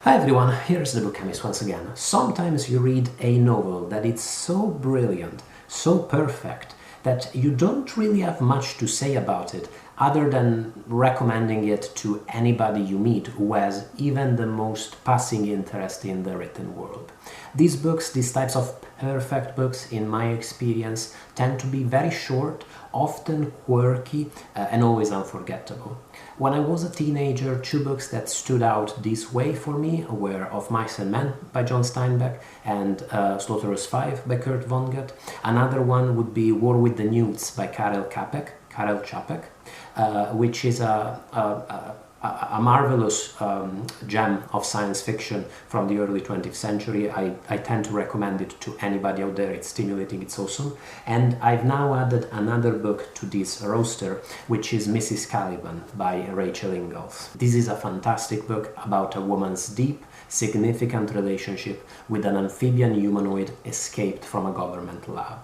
Hi everyone, here's the Book Chemist once again. Sometimes you read a novel that is so brilliant, so perfect, that you don't really have much to say about it other than recommending it to anybody you meet who has even the most passing interest in the written world. These books, these types of perfect books, in my experience, tend to be very short, often quirky, and always unforgettable. When I was a teenager, two books that stood out this way for me were Of Mice and Men by John Steinbeck and Slaughterhouse 5 by Kurt Vonnegut. Another one would be War with the Newts by Karel Čapek, which is a marvelous gem of science fiction from the early 20th century. I tend to recommend it to anybody out there. It's stimulating, it's awesome. And I've now added another book to this roster, which is Mrs. Caliban by Rachel Ingalls. This is a fantastic book about a woman's deep, significant relationship with an amphibian humanoid escaped from a government lab.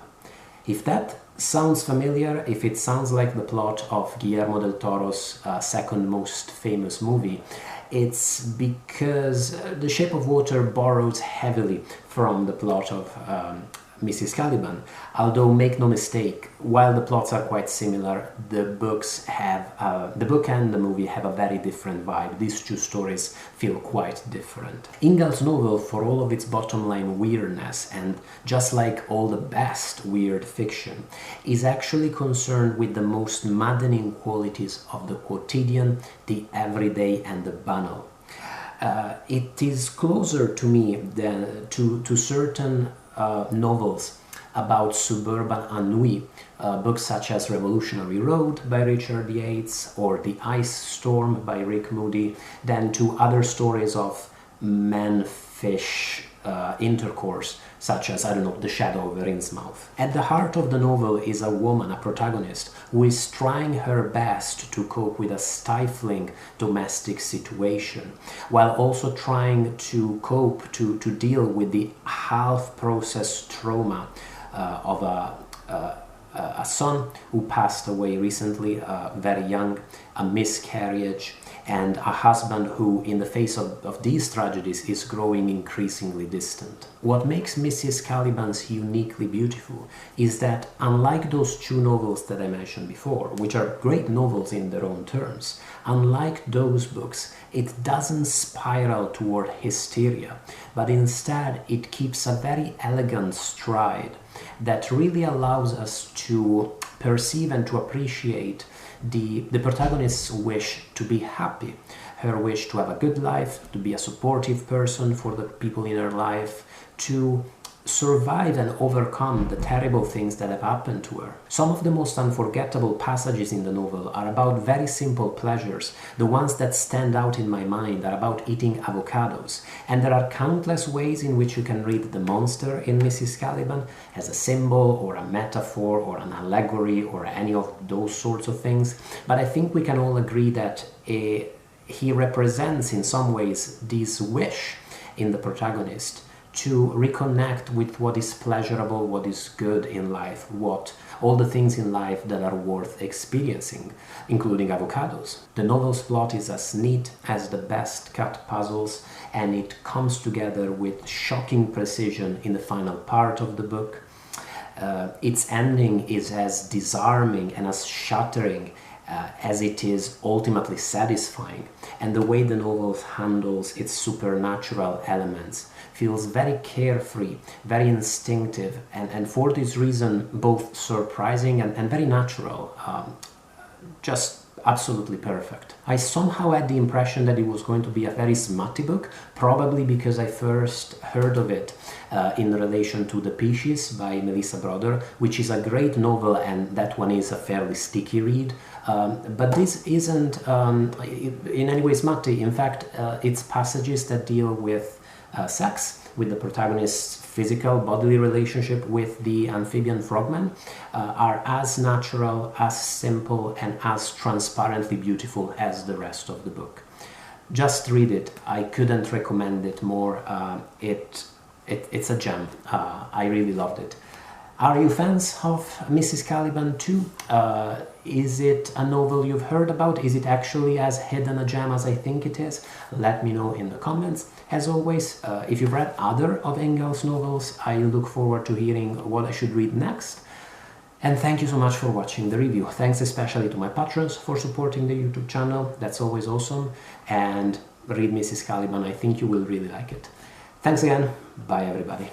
If that sounds familiar, if it sounds like the plot of Guillermo del Toro's second most famous movie, it's because The Shape of Water borrows heavily from the plot of Mrs. Caliban. Although, make no mistake, while the plots are quite similar, the book and the movie have a very different vibe. These two stories feel quite different. Ingalls' novel, for all of its bottom line weirdness, and just like all the best weird fiction, is actually concerned with the most maddening qualities of the quotidian, the everyday, and the banal. It is closer to me than to certain novels about suburban ennui, books such as Revolutionary Road by Richard Yates or The Ice Storm by Rick Moody, than to other stories of man-fish intercourse, such as, The Shadow of Innsmouth. At the heart of the novel is a woman, a protagonist, who is trying her best to cope with a stifling domestic situation, while also trying to cope, to deal with the half-processed trauma of a son who passed away recently, very young, a miscarriage, and a husband who, in the face of these tragedies, is growing increasingly distant. What makes Mrs. Caliban's uniquely beautiful is that, unlike those two novels that I mentioned before, which are great novels in their own terms, unlike those books, it doesn't spiral toward hysteria, but instead it keeps a very elegant stride that really allows us to perceive and to appreciate the protagonist's wish to be happy, her wish to have a good life, to be a supportive person for the people in her life, to survive and overcome the terrible things that have happened to her. Some of the most unforgettable passages in the novel are about very simple pleasures. The ones that stand out in my mind are about eating avocados. And there are countless ways in which you can read the monster in Mrs. Caliban as a symbol or a metaphor or an allegory or any of those sorts of things. But I think we can all agree that he represents in some ways this wish in the protagonist to reconnect with what is pleasurable, what is good in life, all the things in life that are worth experiencing, including avocados. The novel's plot is as neat as the best cut puzzles, and it comes together with shocking precision in the final part of the book. Its ending is as disarming and as shattering as it is ultimately satisfying, and the way the novel handles its supernatural elements feels very carefree, very instinctive, and for this reason both surprising and very natural, just absolutely perfect. I somehow had the impression that it was going to be a very smutty book, probably because I first heard of it in relation to The Peaches by Melissa Broder, which is a great novel, and that one is a fairly sticky read. But this isn't in any way smutty. In fact, it's passages that deal with sex, with the protagonist's physical bodily relationship with the amphibian frogman, are as natural, as simple, and as transparently beautiful as the rest of the book. Just read it. I couldn't recommend it more. It's a gem. I really loved it. Are you fans of Mrs. Caliban too? Is it a novel you've heard about? Is it actually as hidden a gem as I think it is? Let me know in the comments. As always, if you've read other of Ingalls' novels, I look forward to hearing what I should read next. And thank you so much for watching the review. Thanks especially to my patrons for supporting the YouTube channel. That's always awesome. And read Mrs. Caliban. I think you will really like it. Thanks again. Bye everybody.